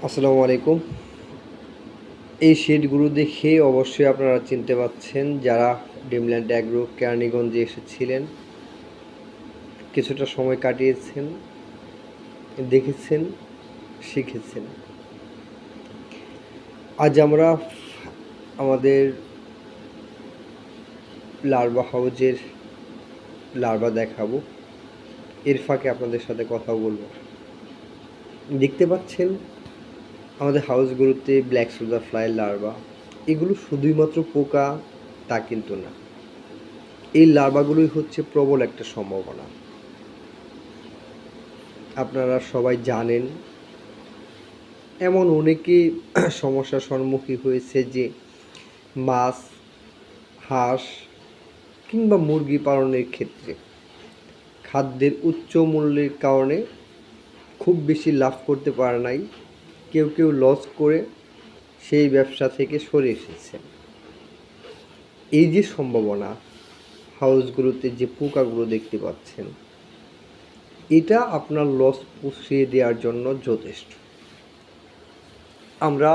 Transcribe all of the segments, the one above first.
আসসালামু আলাইকুম। এই শেডগুলো দেখে অবশ্যই আপনারা চিনতে পারছেন যারা ড্রিমল্যান্ড অ্যাগ্রো কেরানীগঞ্জে এসেছিলেন, কিছুটা সময় কাটিয়েছেন, দেখেছেন, শিখেছেন। আজ আমরা আমাদের লার্ভা হাউজের লার্ভা দেখাবো, এর ফাঁকে আপনাদের সাথে কথাও বলবো। দেখতে পাচ্ছেন আমাদের হাউসগুলোতে ব্ল্যাক সোলজার ফ্লাইয়ের লার্ভা। এগুলো শুধুই মাত্র পোকা তা কিন্তু না, এই লার্ভাগুলোই হচ্ছে প্রবল একটা সম্ভাবনা। আপনারা সবাই জানেন, এমন অনেকে সমস্যার সম্মুখীন হয়েছে যে মাছ, হাঁস কিংবা মুরগি পালনের ক্ষেত্রে খাদ্যের উচ্চ মূল্যের কারণে খুব বেশি লাভ করতে পারে নাই, কেউ কেউ লস করে সেই ব্যবসা থেকে সরে এসেছে। এই যে সম্ভাবনা, হাউসগুলোতে যে পোকাগুলো দেখতে পাচ্ছেন, এটা আপনার লস পুষিয়ে দেওয়ার জন্য যথেষ্ট। আমরা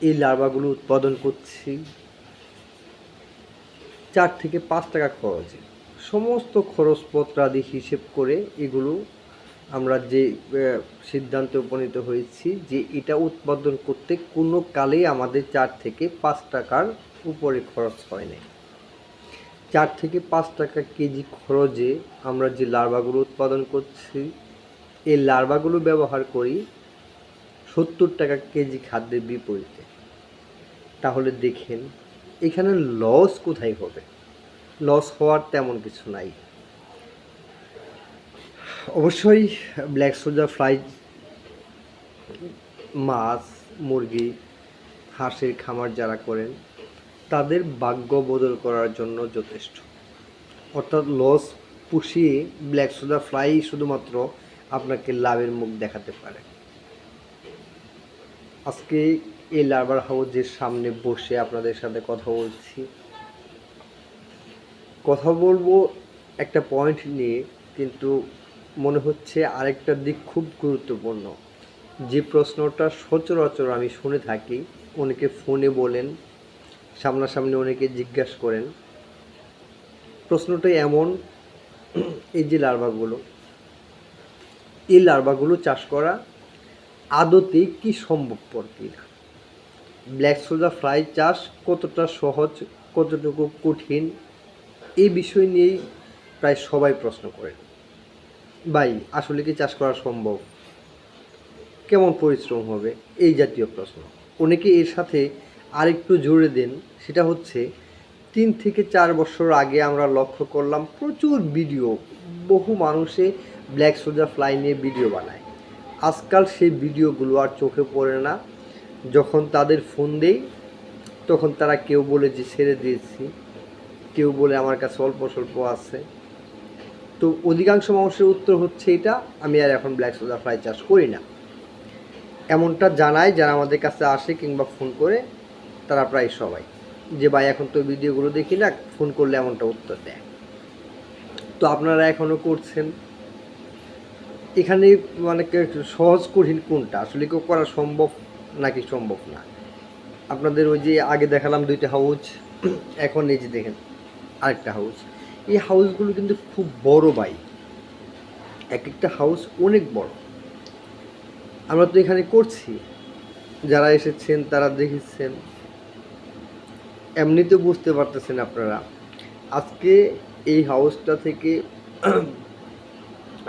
এই লার্ভাগুলো উৎপাদন করছি 4 থেকে 5 টাকা খরচে। সমস্ত খরচপত্রাদি হিসেব করে এগুলো আমরা যে সিদ্ধান্তে উপনীত হয়েছি যে এটা উৎপাদন করতে কোনো কালেই আমাদের 4 থেকে 5 টাকার উপরে খরচ হয় না। 4 থেকে 5 টাকা কেজি খরচে আমরা যে লার্ভাগুলো উৎপাদন করছি, এই লার্ভাগুলো ব্যবহার করি 70 টাকা কেজি খাদ্যের বিপরীতে। তাহলে দেখেন এখানে লস কোথায় হবে? লস হওয়ার তেমন কিছু নাই। অবশ্যই ব্ল্যাক সোলজার ফ্লাই মাছ, মুরগি, হাঁসের খামার যারা করেন তাদের ভাগ্য বদল করার জন্য যথেষ্ট। অর্থাৎ লস পুষিয়ে ব্ল্যাক সোলজার ফ্লাই শুধুমাত্র আপনাকে লাভের মুখ দেখাতে পারে। আজকে এই লার্ভার হাউসের সামনে বসে আপনাদের সাথে কথা বলছি। কথা বলবো একটা পয়েন্ট নিয়ে, কিন্তু মনে হচ্ছে আরেকটা দিক খুব গুরুত্বপূর্ণ। যে প্রশ্নটা সচরাচর আমি শুনে থাকি, অনেকে ফোনে বলেন, সামনাসামনি অনেকে জিজ্ঞাসা করেন। প্রশ্নটা এমন, এই যে লার্ভাগুলো, এই লার্ভাগুলো চাষ করা আদতে কি সম্ভবপর কিনা, ব্ল্যাক সোলজার ফ্লাই চাষ কতটা সহজ, কতটুকু কঠিন, এই বিষয় নিয়েই প্রায় সবাই প্রশ্ন করেন। ভাই আসলে কি চাষ করা সম্ভব, কেমন পরিশ্রম হবে, এই জাতীয় প্রশ্ন। অনেকে এর সাথে আরেকটু জুড়ে দেন, সেটা হচ্ছে 3 থেকে 4 বছর আগে আমরা লক্ষ্য করলাম প্রচুর ভিডিও, বহু মানুষে ব্ল্যাক সোলজার ফ্লাই নিয়ে ভিডিও বানায়। আজকাল সেই ভিডিওগুলো আর চোখে পড়ে না। যখন তাদের ফোন দেই তখন তারা কেউ বলে যে ছেড়ে দিয়েছি, কেউ বলে আমার কাছে অল্প স্বল্প আছে। তো অধিকাংশ মানুষের উত্তর হচ্ছে এটা, আমি আর এখন ব্ল্যাক সোলজার ফ্লাই চাষ করি না। এমনটা জানায় যারা আমাদের কাছে আসে কিংবা ফোন করে, তারা প্রায় সবাই, যে ভাই এখন তো ভিডিওগুলো দেখি না, ফোন করলে এমনটা উত্তর দেয়। তো আপনারা এখনও করছেন। এখানে মানে সহজ কঠিন কোনটা, আসলে কেউ করা সম্ভব নাকি সম্ভব না? আপনাদের ওই যে আগে দেখালাম 2টা হাউস, এখন এই যে দেখেন আরেকটা হাউস। এই হাউসগুলো কিন্তু খুব বড় ভাই, এক একটা হাউস অনেক বড়। আমরা তো এখানে করছি, যারা এসেছেন তারা দেখেছেন, এমনিতে বুঝতে পারতেছেন আপনারা। আজকে এই হাউসটা থেকে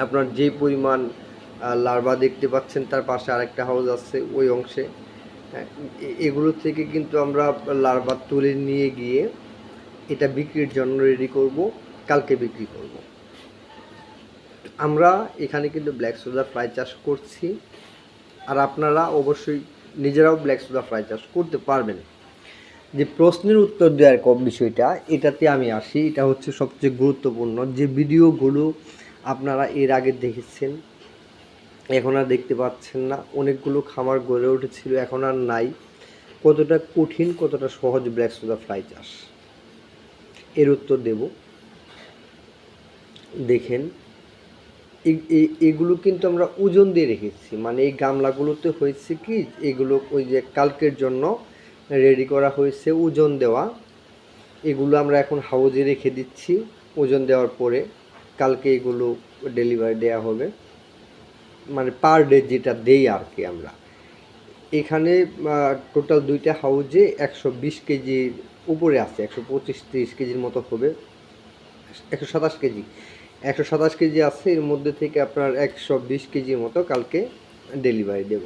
আপনার যে পরিমাণ লার্ভা দেখতে পাচ্ছেন, তার পাশে আরেকটা হাউস আছে ওই অংশে। এগুলো থেকে কিন্তু আমরা লার্ভা তুলে নিয়ে গিয়ে এটা বিক্রির জন্য রেডি করব, কালকে বিক্রি করব। আমরা এখানে কিন্তু ব্ল্যাক সোলজার ফ্লাই চাষ করছি, আর আপনারা অবশ্যই নিজেরাও ব্ল্যাক সোলজার ফ্লাই চাষ করতে পারবেন। যে প্রশ্নের উত্তর দেওয়ার বিষয়টা, এটাতে আমি আসি। এটা হচ্ছে সবচেয়ে গুরুত্বপূর্ণ। যে ভিডিওগুলো আপনারা এর আগে দেখেছেন, এখন আর দেখতে পাচ্ছেন না, অনেকগুলো খামার গড়ে উঠেছিল, এখন আর নাই। কতটা কঠিন, কতটা সহজ ব্ল্যাক সোলজার ফ্লাই চাষ, এর উত্তর দেব। দেখেন এগুলো কিন্তু আমরা ওজন দিয়ে রেখেছি, মানে এই গামলাগুলোতে হয়েছে কি, এগুলো ওই যে কালকের জন্য রেডি করা হয়েছে ওজন দেওয়া। এগুলো আমরা এখন হাউজে রেখে দিচ্ছি, ওজন দেওয়ার পরে কালকে এগুলো ডেলিভারি দেওয়া হবে, মানে পার ডে যেটা দেই আর কি আমরা। এখানে টোটাল 2টা হাউজে 120 কেজির উপরে আছে, 125-30 কেজির মতো হবে, 127 কেজি, 127 কেজি আছে। এর মধ্যে থেকে আপনার 120 কেজির মতো কালকে ডেলিভারি দেব।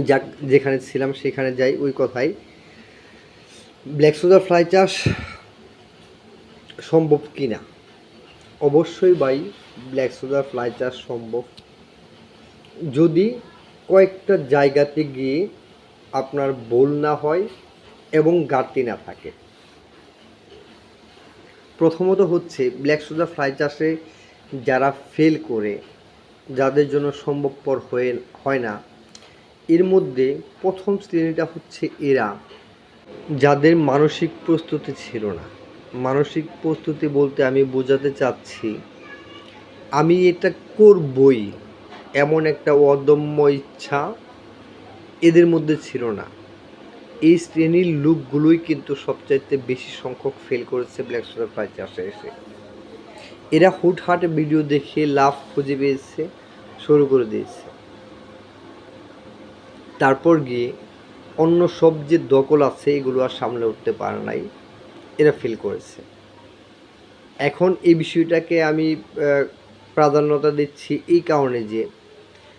যাক, যেখানে ছিলাম সেখানে যাই, ওই কথাই, ব্ল্যাক সোডা ফ্লাই চাষ সম্ভব কি না? অবশ্যই ভাই, ব্ল্যাক সোডা ফ্লাই চাষ সম্ভব, যদি কয়েকটা জায়গাতে গিয়ে আপনার ভুল না হয় এবং ঘাটতি না থাকে। প্রথমত হচ্ছে ব্ল্যাক সোডা ফ্লাই চাষে যারা ফেল করে, যাদের জন্য সম্ভবপর হয় না, এর মধ্যে প্রথম শ্রেণীটা হচ্ছে এরা যাদের মানসিক প্রস্তুতি ছিল না। মানসিক প্রস্তুতি বলতে আমি বোঝাতে চাচ্ছি, আমি এটা করবই এমন একটা অদম্য ইচ্ছা এদের মধ্যে ছিল না। এই শ্রেণীর লোকগুলোই কিন্তু সবচাইতে বেশি সংখ্যক ফেল করেছে ব্ল্যাক সোডা ফ্লাই চাষে এসে। এরা হুটহাট ভিডিও দেখে লাভ খুঁজে পেয়েছে, শুরু করে দিয়েছে, তারপর গিয়ে অন্য সব যে দখল আছে এগুলো আর সামলে উঠতে পারে নাই, এরা ফেল করেছে। এখন এই বিষয়টাকে আমি প্রাধান্যতা দিচ্ছি এই কারণে যে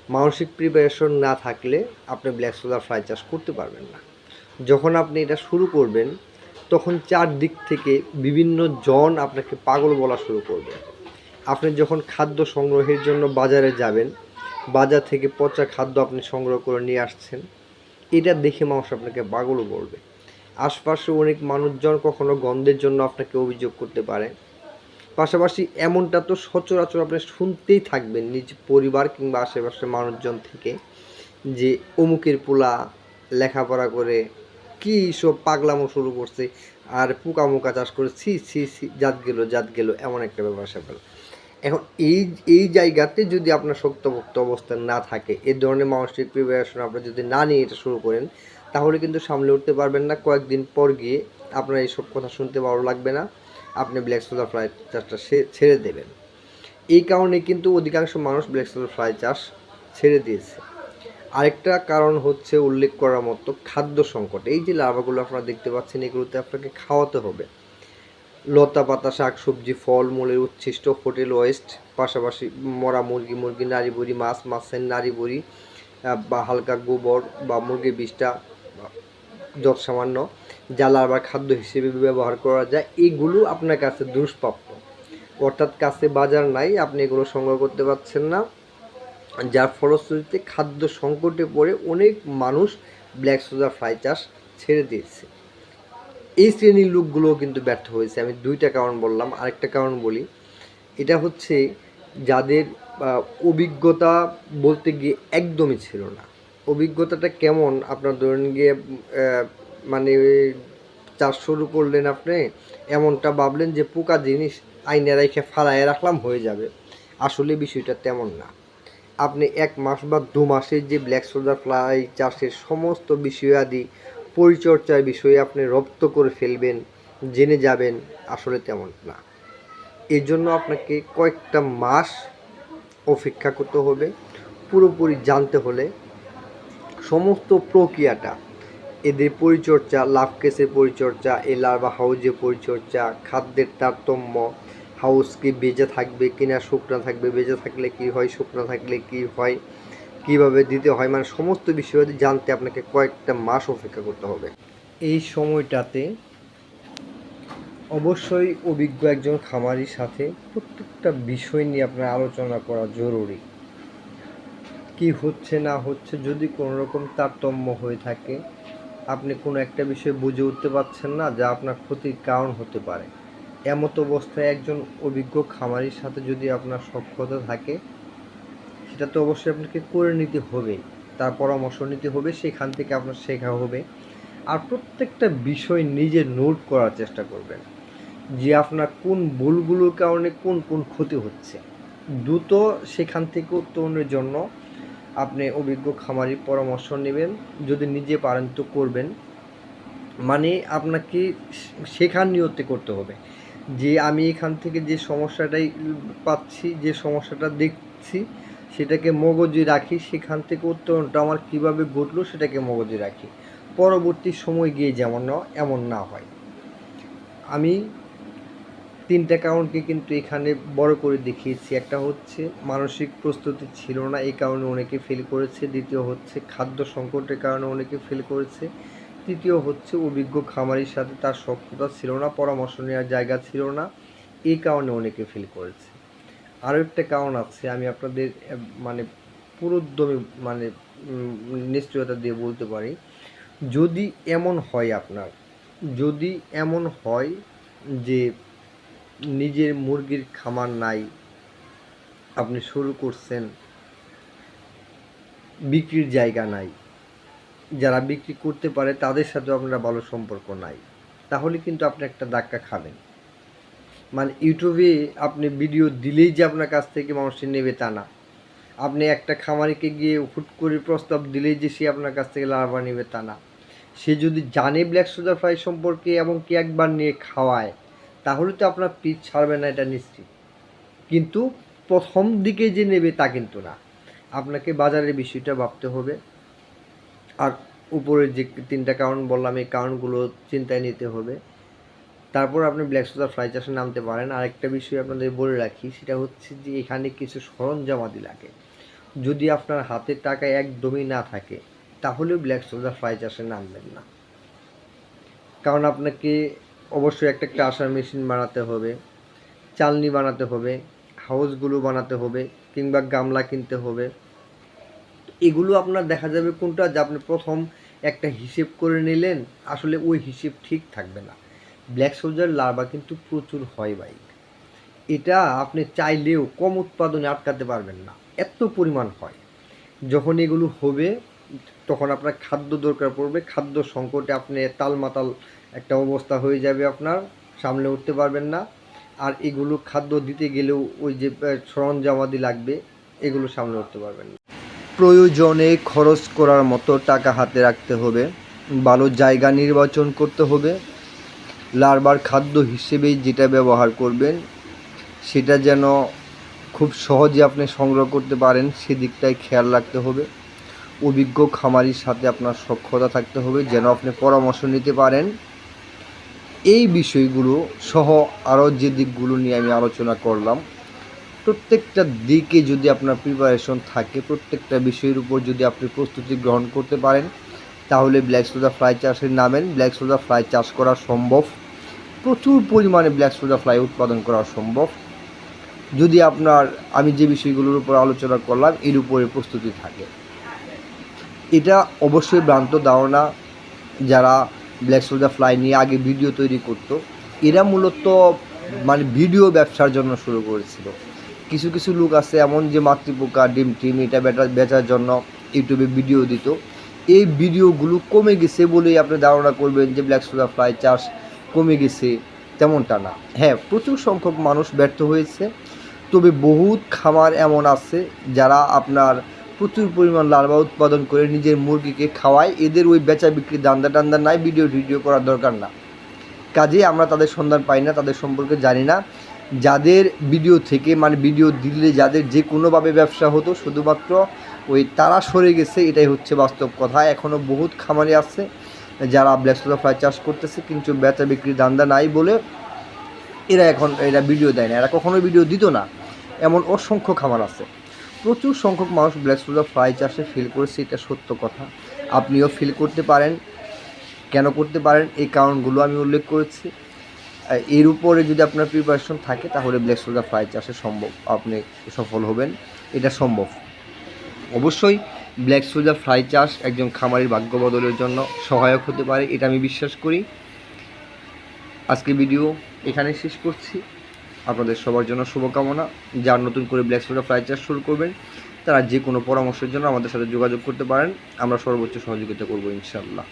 মানসিক প্রিপারেশন না থাকলে আপনি ব্ল্যাক সোডা ফ্লাই চাষ করতে পারবেন না। যখন আপনি এটা শুরু করবেন তখন চারদিক থেকে বিভিন্ন জন আপনাকে পাগল বলা শুরু করবে। আপনি যখন খাদ্য সংগ্রহের জন্য বাজারে যাবেন, বাজার থেকে পচা খাদ্য আপনি সংগ্রহ করে নিয়ে আসছেন, এটা দেখে মানুষ আপনাকে পাগলও বলবে। আশপাশে অনেক মানুষজন কখনো গন্ধের জন্য আপনাকে অভিযোগ করতে পারে। পাশাপাশি এমনটা তো সচরাচর আপনি শুনতেই থাকবেন নিজ পরিবার কিংবা আশেপাশের মানুষজন থেকে, যে অমুকের পোলা লেখাপড়া করে কী সব পাগলামো শুরু করছে, আর পোকামোকা চাষ করে ছি ছি ছি, জাত গেল, এমন একটা ব্যাপার স্যাপার। এখন এই জায়গাতে যদি আপনার শক্তপোক্ত অবস্থান না থাকে, এই ধরনের মানসিক প্রিপারেশন আপনি যদি না নিয়ে এটা শুরু করেন, তাহলে কিন্তু সামলে উঠতে পারবেন না। কয়েকদিন পর গিয়ে আপনার এইসব কথা শুনতে ভালো লাগবে না, আপনি ব্ল্যাক সোডা ফ্লাই চাষটা ছেড়ে দেবেন। এই কারণে কিন্তু অধিকাংশ মানুষ ব্ল্যাক সোডা ফ্লাই চাষ ছেড়ে দিয়েছে। আরেকটা কারণ হচ্ছে উল্লেখ করার মতো খাদ্য সংকট। এই যে লার্ভাগুলো আপনারা দেখতে পাচ্ছেন, এগুলোতে আপনাকে খাওয়াতে হবে লতা পাতা, শাক সবজি, ফল মূলের উচ্ছিষ্ট, হোটেল ওয়েস্ট, পাশাপাশি মরা মুরগি, নাড়ি বুড়ি, মাছের নাড়ি বুড়ি বা হালকা গোবর বা মুরগির বিষটা যত সামান্য যা লার্ভার খাদ্য হিসেবে ব্যবহার করা যায়, এগুলো আপনার কাছে দুষ্প্রাপ্য, অর্থাৎ কাছে বাজার নাই, আপনি এগুলো সংগ্রহ করতে পারছেন না, যার ফলশ্রুতিতে খাদ্য সংকটে পড়ে অনেক মানুষ ব্ল্যাক সোডা ফ্লাই চাষ ছেড়ে দিয়েছে। এই শ্রেণীর লোকগুলোও কিন্তু ব্যর্থ হয়েছে। আমি 2টা কারণ বললাম, আরেকটা কারণ বলি, এটা হচ্ছে যাদের অভিজ্ঞতা বলতে গিয়ে একদমই ছিল না। অভিজ্ঞতাটা কেমন, আপনার ধরেন গিয়ে মানে চাষ শুরু করলেন, আপনি এমনটা ভাবলেন যে পোকা জিনিস আইনে রেখে ফালায় রাখলাম হয়ে যাবে, আসলে বিষয়টা তেমন না। আপনি 1 মাস বা 2 মাসের যে ব্ল্যাক সোডা ফ্লাই চাষের সমস্ত বিষয়াদি পরিচর্যার বিষয়ে আপনি রপ্ত করে ফেলবেন, জেনে যাবেন, আসলে তেমন না। এর জন্য আপনাকে কয়েকটা মাস অপেক্ষা করতে হবে। পুরোপুরি জানতে হলে সমস্ত প্রক্রিয়াটা, এদের পরিচর্যা, লাভ কেসের পরিচর্যা, এই লার্ভা হাউজের পরিচর্যা, খাদ্যের তারতম্য, হাউস কি ভেজা থাকবে কিনা, শুকনো থাকবে, ভেজা থাকলে কি হয়, শুকনো থাকলে কি হয়, কীভাবে দিতে হয়, মানে সমস্ত বিষয় জানতে আপনাকে কয়েকটা মাস অপেক্ষা করতে হবে। এই সময়টাতে অবশ্যই অভিজ্ঞ একজন খামারির সাথে প্রত্যেকটা বিষয় নিয়ে আপনার আলোচনা করা জরুরি। কি হচ্ছে না হচ্ছে, যদি কোনো রকম তারতম্য হয়ে থাকে, আপনি কোনো একটা বিষয় বুঝে উঠতে পারছেন না, যা আপনার ক্ষতির কারণ হতে পারে, এমত অবস্থায় একজন অভিজ্ঞ খামারির সাথে যদি আপনার সখ্যতা থাকে, সেটা তো অবশ্যই আপনাকে করে নিতে হবে, তার পরামর্শ নিতে হবে, সেখান থেকে আপনার শেখা হবে। আর প্রত্যেকটা বিষয় নিজে নোট করার চেষ্টা করবেন যে আপনার কোন ভুলগুলোর কারণে কোন কোন ক্ষতি হচ্ছে। দ্রুত সেখান থেকে উত্তরণের জন্য আপনি অভিজ্ঞ খামারির পরামর্শ নেবেন। যদি নিজে পারেন তো করবেন, মানে আপনাকে শেখার নিয়তে করতে হবে যে আমি এখান থেকে যে সমস্যাটাই পাচ্ছি, যে সমস্যাটা দেখছি, সেটাকে মগজে রাখি, সেখান থেকে উত্তরণটা আমার কীভাবে ঘটলো সেটাকে মগজে রাখি, পরবর্তী সময় গিয়ে যেমন এমন না হয়। আমি 3টা কারণকে কিন্তু এখানে বড় করে দেখিয়েছি। একটা হচ্ছে মানসিক প্রস্তুতি ছিল না, এই কারণে অনেকে ফেল করেছে। দ্বিতীয় হচ্ছে খাদ্য সংকটের কারণে অনেকে ফেল করেছে। তৃতীয় হচ্ছে অভিজ্ঞ খামারির সাথে তার সখ্যতা ছিল না, পরামর্শ নেওয়ার জায়গা ছিল না, এই কারণে অনেকে ফেল করেছে। আরও একটা কারণ আছে, আমি আপনাদের মানে পুরোদমে মানে নিশ্চয়তা দিয়ে বলতে পারি, যদি এমন হয় আপনার, যদি এমন হয় যে নিজের মুরগির খামার নাই, আপনি শুরু করছেন, বিক্রির জায়গা নাই, যারা বিক্রি করতে পারে তাদের সাথেও আপনার ভালো সম্পর্ক নাই, তাহলে কিন্তু আপনি একটা ধাক্কা খাবেন। মানে ইউটিউবে আপনি ভিডিও দিলেই যে আপনার কাছ থেকে মানুষ নেবে তা না। আপনি একটা খামারিকে গিয়ে হুট করে প্রস্তাব দিলেই যে সে আপনার কাছ থেকে লার্ভা নেবে তা না। সে যদি জানে ব্ল্যাক সোলজার ফ্লাই সম্পর্কে এবং কি একবার নিয়ে খাওয়ায়, তাহলে তো আপনার পিস ছাড়বে না, এটা নিশ্চিত। কিন্তু প্রথম দিকে যে নেবে তা কিন্তু না। আপনাকে বাজারের বিষয়টা ভাবতে হবে। আর উপরে যে 3টা কারণ বললাম, এই কারণগুলো চিন্তায় নিতে হবে। তারপর আপনি ব্ল্যাক সোলজার ফ্লাই চাষে নামতে পারেন। আরেকটা বিষয় আপনাদের বলে রাখি, সেটা হচ্ছে যে এখানে কিছু সরঞ্জামাদি লাগে। যদি আপনার হাতে টাকা একদমই না থাকে, তাহলেও ব্ল্যাক সোলজার ফ্লাই চাষে নামবেন না। কারণ আপনাকে অবশ্যই একটা আশার মেশিন বানাতে হবে, চালনি বানাতে হবে, হাউসগুলো বানাতে হবে, কিংবা গামলা কিনতে হবে। এগুলো আপনার দেখা যাবে কোনটা যে আপনি প্রথম একটা হিসেব করে নিলেন, আসলে ওই হিসেব ঠিক থাকবে না। ব্ল্যাক সোলজার লার্ভা কিন্তু প্রচুর হয় ভাই, এটা আপনি চাইলেও কম উৎপাদনে আটকাতে পারবেন না, এত পরিমাণ হয়। যখন এগুলো হবে তখন আপনার খাদ্য দরকার পড়বে, খাদ্য সংকটে আপনি তালমাতাল একটা অবস্থা হয়ে যাবে, আপনার সামনে উঠতে পারবেন না। আর এগুলো খাদ্য দিতে গেলেও ওই যে সরঞ্জামাদি লাগবে, এগুলো সামনে উঠতে পারবেন না। প্রয়োজনে খরচ করার মতো টাকা হাতে রাখতে হবে, ভালো জায়গা নির্বাচন করতে হবে, লার্ভার খাদ্য হিসেবেই যেটা ব্যবহার করবেন সেটা যেন খুব সহজে আপনি সংগ্রহ করতে পারেন, সেদিকটাই খেয়াল রাখতে হবে। অভিজ্ঞ খামারির সাথে আপনার সখ্যতা থাকতে হবে, যেন আপনি পরামর্শ নিতে পারেন। এই বিষয়গুলো সহ আরও যে দিকগুলো নিয়ে আমি আলোচনা করলাম, প্রত্যেকটা দিকে যদি আপনার প্রিপারেশন থাকে, প্রত্যেকটা বিষয়ের উপর যদি আপনি প্রস্তুতি গ্রহণ করতে পারেন, তাহলে ব্ল্যাক সোলজার ফ্লাই চাষে নামেন। ব্ল্যাক সোলজার ফ্লাই চাষ করা সম্ভব, প্রচুর পরিমাণে ব্ল্যাক সোলজার ফ্লাই উৎপাদন করা সম্ভব, যদি আপনার আমি যে বিষয়গুলোর উপর আলোচনা করলাম এর উপরে প্রস্তুতি থাকে। এটা অবশ্যই ভ্রান্ত ধারণা। যারা ব্ল্যাক সোলজার ফ্লাই নিয়ে আগে ভিডিও তৈরি করতো, এরা মূলত মানে ভিডিও ব্যবসার জন্য শুরু করেছিল। কিছু কিছু লোক আছে এমন যে মাতৃপোকা, ডিম টিম এটা বেচার জন্য ইউটিউবে ভিডিও দিত। এই ভিডিওগুলো কমে গেছে বলেই আপনি ধারণা করবেন যে ব্ল্যাক সোলজার ফ্লাই চাষ কমে গেছে, তেমনটা না। হ্যাঁ, প্রচুর সংখ্যক মানুষ ব্যর্থ হয়েছে, তবে বহুত খামার এমন আছে যারা আপনার প্রচুর পরিমাণ লার্ভা উৎপাদন করে নিজের মুরগিকে খাওয়ায়। এদের ওই বেচা বিক্রির দান্দা নাই, ভিডিও করার দরকার না। কাজে আমরা তাদের সন্ধান পাই না, তাদের সম্পর্কে জানি না। যাদের ভিডিও থেকে মানে ভিডিও দিলে যাদের যে কোনোভাবে ব্যবসা হতো, শুধুমাত্র ওই তারা সরে গেছে, এটাই হচ্ছে বাস্তব কথা। এখনও বহুত খামারি আছে যারা ব্ল্যাক সোলজার ফ্লাই চাষ করতেছে, কিন্তু বেচা বিক্রির দান্দা নাই বলে এরা ভিডিও দেয় না, এরা কখনোই ভিডিও দিত না। এমন অসংখ্য খামার আছে। প্রচুর সংখ্যক মানুষ ব্ল্যাক সোলজার ফ্লাই চাষে ফিল করেছে, এটা সত্য কথা। আপনিও ফিল করতে পারেন। কেন করতে পারেন, এই কারণগুলো আমি উল্লেখ করেছি। এর উপরে যদি আপনার প্রিপারেশন থাকে, তাহলে ব্ল্যাক সোলজার ফ্লাই চাষে সম্ভব, আপনি সফল হবেন, এটা সম্ভব। অবশ্যই ব্ল্যাক সোলজার ফ্লাই চাষ একজন খামারির ভাগ্য বদলের জন্য সহায়ক হতে পারে, এটা আমি বিশ্বাস করি। আজকে ভিডিও এখানে শেষ করছি। আপনাদের সবার জন্য শুভকামনা। যারা নতুন করে ব্ল্যাক সোলজার ফ্লাই চাষ শুরু করবেন, তারা যে কোনো পরামর্শের জন্য আমাদের সাথে যোগাযোগ করতে পারেন, আমরা সর্বোচ্চ সহযোগিতা করব ইনশাআল্লাহ।